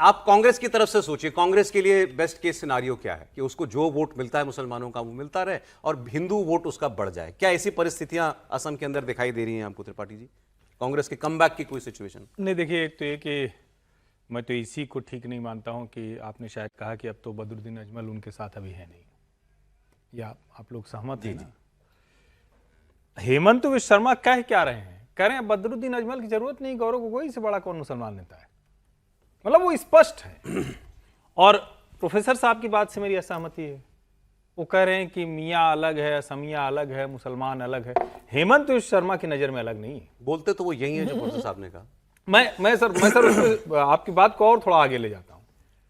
आप कांग्रेस की तरफ से सोचिए, कांग्रेस के लिए बेस्ट केस सिनारियो क्या है कि उसको जो वोट मिलता है मुसलमानों का वो मिलता रहे और हिंदू वोट उसका बढ़ जाए। क्या ऐसी परिस्थितियां असम के अंदर दिखाई दे रही हैं आपको त्रिपाठी जी? कांग्रेस के कमबैक की कोई सिचुएशन? नहीं, देखिए, एक तो ये कि मैं तो इसी को ठीक नहीं मानता हूं कि आपने शायद कहा कि अब तो बदरुद्दीन अजमल उनके साथ अभी है नहीं, या आप लोग सहमत हैं ना? हेमंत विश्व शर्मा कह क्या रहे हैं? कह रहे हैं बदरुद्दीन अजमल की जरूरत नहीं, गौरव गोगोई से बड़ा कौन मुसलमान नेता है। मतलब वो स्पष्ट है। और प्रोफेसर साहब की बात से मेरी असहमति है। वो कह रहे हैं कि मियाँ अलग है, असमिया अलग है, मुसलमान अलग है। हेमंत विश्व शर्मा की नजर में अलग नहीं है। बोलते तो वो यही है जो प्रोफेसर साहब ने कहा। मैं सर आपकी बात को और थोड़ा आगे ले जाता हूं।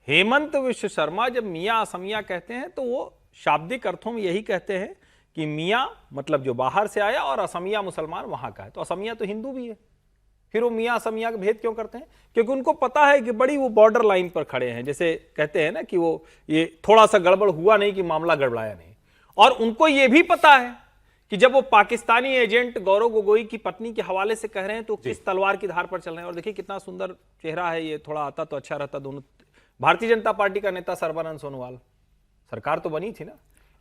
हेमंत विश्व शर्मा जब मियाँ असमिया कहते हैं तो वो शाब्दिक अर्थों में यही कहते हैं कि मियाँ मतलब जो बाहर से आया और असमिया मुसलमान वहां का है। तो असमिया तो हिंदू भी है, फिर वो मियाँ असमिया का भेद क्यों करते हैं? क्योंकि उनको पता है कि बड़ी वो बॉर्डर लाइन पर खड़े हैं, जैसे कहते हैं ना कि वो ये थोड़ा सा गड़बड़ हुआ नहीं कि मामला गड़बड़ाया नहीं। और उनको ये भी पता है कि जब वो पाकिस्तानी एजेंट गौरव गोगोई की पत्नी के हवाले से कह रहे हैं तो किस तलवार की धार पर चल रहे हैं। और देखिए कितना सुंदर चेहरा है, ये थोड़ा आता तो अच्छा रहता। दोनों भारतीय जनता पार्टी का नेता सर्बानंद सोनोवाल, सरकार तो बनी थी ना,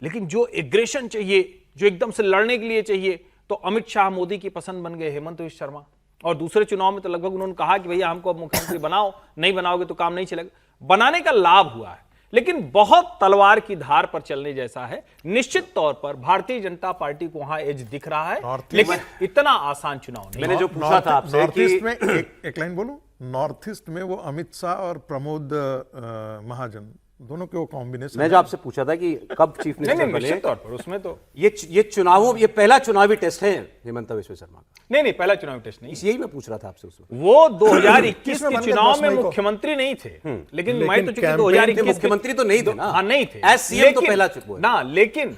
लेकिन जो एग्रेशन चाहिए, जो एकदम से लड़ने के लिए चाहिए, तो अमित शाह मोदी की पसंद बन गए हेमंत विश्व शर्मा। और दूसरे चुनाव में तो लगभग उन्होंने कहा कि भैया हमको अब मुख्यमंत्री बनाओ, नहीं बनाओगे तो काम नहीं चलेगा। बनाने का लाभ हुआ है, लेकिन बहुत तलवार की धार पर चलने जैसा है। निश्चित तौर पर भारतीय जनता पार्टी को वहां एज दिख रहा है, लेकिन इतना आसान चुनाव नहीं। मैंने जो पूछा था आपसे नॉर्थ ईस्ट में एक लाइन बोलूं, नॉर्थ ईस्ट में वो अमित शाह और प्रमोद महाजन दोनों के वो कॉम्बिनेशन। मैं जो आपसे पूछा था कि कब चीफ मिनिस्टर बने, निश्चित तौर पर उसमें तो ये पहला चुनावी टेस्ट है हेमंत विश्व शर्मा का। नहीं, पहला चुनावी टेस्ट नहीं, यही मैं पूछ रहा था आपसे उस वक्त। वो 2021 के चुनाव में मुख्यमंत्री नहीं थे, लेकिन मैं तो चूंकि 2021 मुख्यमंत्री तो नहीं थे ना। हाँ, नहीं थे एज सीएम तो पहला ना, लेकिन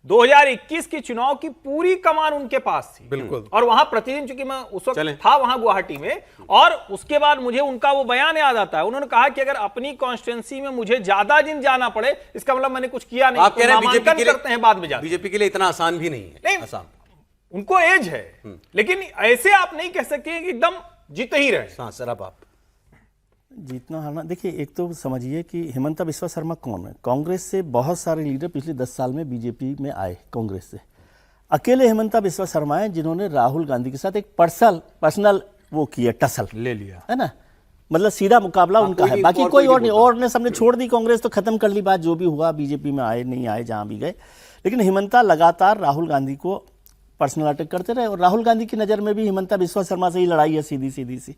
2021 के चुनाव की पूरी कमान उनके पास थी। बिल्कुल। और वहां प्रतिदिन, चूंकि मैं उस वक्त था वहां गुवाहाटी में, और उसके बाद मुझे उनका वो बयान याद आता है। उन्होंने कहा कि अगर अपनी कॉन्स्टिट्यूंसी में मुझे ज्यादा दिन जाना पड़े, इसका मतलब मैंने कुछ किया नहीं। आप कह रहे हैं बीजेपी के लिए करते हैं बाद में जाते। बीजेपी के लिए इतना आसान भी नहीं है। नहीं, आसान उनको एज है, लेकिन ऐसे आप नहीं कह सकते कि एकदम जीते ही रहे। हाँ सर, अब आप जीतना हारना, देखिए, एक तो समझिए कि हेमंत विश्व शर्मा कौन है। कांग्रेस से बहुत सारे लीडर पिछले 10 साल में बीजेपी में आए कांग्रेस से। अकेले हेमंत विश्व शर्मा हैं जिन्होंने राहुल गांधी के साथ एक पर्सनल वो किया, टसल ले लिया है ना, मतलब सीधा मुकाबला उनका है। बाकी कोई और नहीं, और ने सबने छोड़ दी कांग्रेस, तो खत्म कर ली बात, जो भी हुआ। बीजेपी में आए नहीं आए, जहां भी गए। लेकिन हेमंता लगातार राहुल गांधी को पर्सनल अटैक करते रहे, और राहुल गांधी की नज़र में भी हेमंत विश्व शर्मा से ही लड़ाई है, सीधी सी।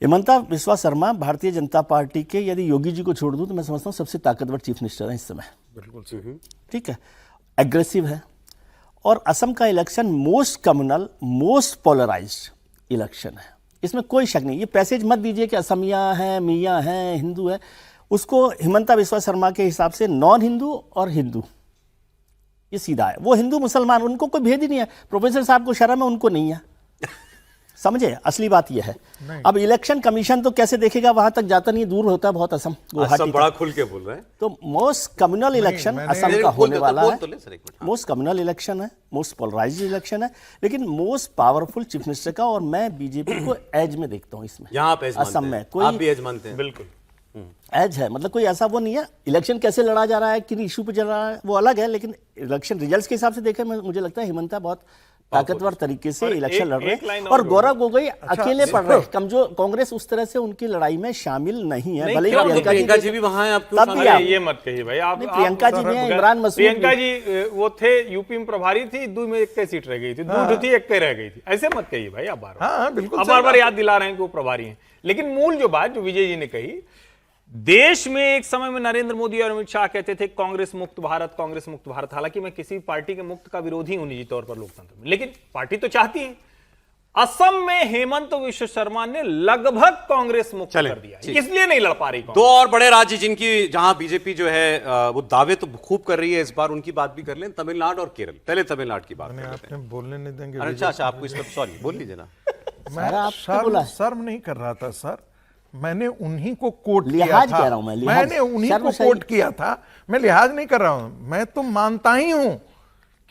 हेमंत विश्व शर्मा भारतीय जनता पार्टी के, यदि योगी जी को छोड़ दूं तो मैं समझता हूं सबसे ताकतवर चीफ मिनिस्टर है इस समय। बिल्कुल ठीक है, एग्रेसिव है। और असम का election most communal, most polarised election है, इसमें कोई शक नहीं। ये पैसेज मत दीजिए कि असमिया है, मियाँ हैं, हिंदू है। उसको हेमंत विश्व शर्मा के हिसाब से नॉन हिंदू और हिंदू, ये सीधा है। वो हिंदू मुसलमान, उनको कोई भेद ही नहीं है। प्रोफेसर साहब को शर्म है, उनको नहीं है। समझे, असली बात यह है। अब इलेक्शन कमीशन तो कैसे देखेगा, वहां तक जाता नहीं, दूर होता है बहुत असम, गुवाहाटी बड़ा खुल के बोल रहे हैं। तो मोस्ट कम्युनल इलेक्शन असम का होने वाला है। मोस्ट कम्युनल इलेक्शन है, मोस्ट पोलराइज्ड इलेक्शन है, लेकिन मोस्ट पावरफुल चीफ मिनिस्टर का। और मैं बीजेपी को एज में देखता हूँ इसमें। असम में कोई आप भी एज मानते हैं? बिल्कुल एज है, मतलब कोई ऐसा वो नहीं है। इलेक्शन कैसे लड़ा जा रहा है, किन इशू पे चल रहा है, वो अलग है, लेकिन इलेक्शन रिजल्ट्स के हिसाब से देखें, मुझे लगता है हेमंता बहुत ताकतवर तरीके से इलेक्शन लड़ रहे हैं। और गौरव गोगोई अकेले पड़ रहे हैं, कमजोर। कांग्रेस उस तरह से उनकी लड़ाई में शामिल नहीं है। भले ही प्रियंका जी भी वहां हैं, तब भी आप ये मत कहिए भाई। आप प्रियंका जी भी हैं, इमरान मसूद। प्रियंका जी वो थे यूपी में प्रभारी थी, दू में 1 सीट रह गई थी, दू थी 1 रह गई थी। ऐसे मत कहिए भाई, आप बार-बार याद दिला रहे हैं कि वो प्रभारी हैं। लेकिन मूल जो बात जो विजय जी ने कही, देश में एक समय में नरेंद्र मोदी और अमित शाह कहते थे कांग्रेस मुक्त भारत, कांग्रेस मुक्त भारत। हालांकि मैं किसी पार्टी के मुक्त का विरोधी हूं निजी तौर पर लोकतंत्र में, लेकिन पार्टी तो चाहती है। असम में हेमंत विश्व शर्मा ने लगभग कांग्रेस मुक्त कर दिया, इसलिए नहीं लड़ पा रही। दो और बड़े राज्य जिनकी, जहां बीजेपी जो है वो दावे तो खूब कर रही है इस बार, उनकी बात भी कर लें, तमिलनाडु और केरल। पहले तमिलनाडु की बात आपने बोलने नहीं देंगे। अच्छा, आपको इस पर सॉरी बोल लीजिए ना। मैं शर्म नहीं कर रहा था सर, मैंने उन्हीं को कोट किया लिहाज था। कह रहा हूं मैं, मैंने उन्हीं को कोट किया था, मैं लिहाज नहीं कर रहा हूं। मैं तो मानता ही हूं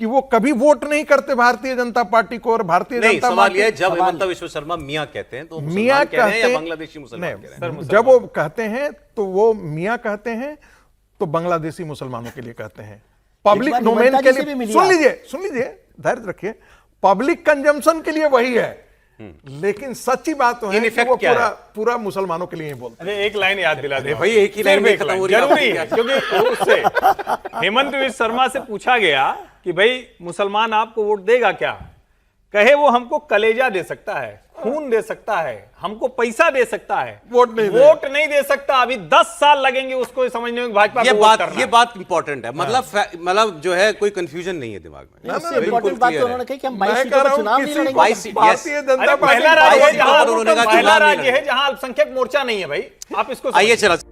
कि वो कभी वोट नहीं करते भारतीय जनता पार्टी को, और भारतीय नहीं, जनता सवाल पार्टी यह है जब हेमंत विश्व शर्मा मियां कहते हैं तो मियां मुसलमान कह रहे हैं कहते या बांग्लादेशी मुसलमान कह रहे हैं? नहीं, जब वो कहते हैं तो वो मियां कहते हैं तो बांग्लादेशी मुसलमानों के लिए कहते हैं। पब्लिक बार डोमेन हिमंता के जी से भी लिए मिलिए सुन लीजिए, धैर्य रखिए। पब्लिक कंजम्पशन के लिए वही है, लेकिन सच्ची बात तो है In कि effect वो क्या है? पूरा मुसलमानों के लिए ही बोलते अरे एक लाइन याद दिला दे भाई, एक ही लाइन में खत्म हो रही है जरूरी आपकी है, क्योंकि उससे हेमंत विश्व शर्मा से पूछा गया कि भाई मुसलमान आपको वोट देगा क्या? कहे वो हमको कलेजा दे सकता है, खून दे सकता है, हमको पैसा दे सकता है, वोट नहीं दे सकता। अभी 10 साल लगेंगे उसको समझने में भाजपा को वोट करना। ये बात इंपॉर्टेंट है। मतलब जो है कोई कंफ्यूजन नहीं है दिमाग में। इससे इंपॉर्टेंट बात तो उन्होंने कही कि हम 22 मैं सीटों कह रहा पर हूं चुनाव नहीं किसी लड़ेंगे। 22 भारतीय yes. जनता अरे पार्टी पहला राज्य है उन्होंने कहा जहां चुनाव नहीं अल्पसंख्यक मोर्चा नहीं है भाई, आप इसको आइए समझिए। चला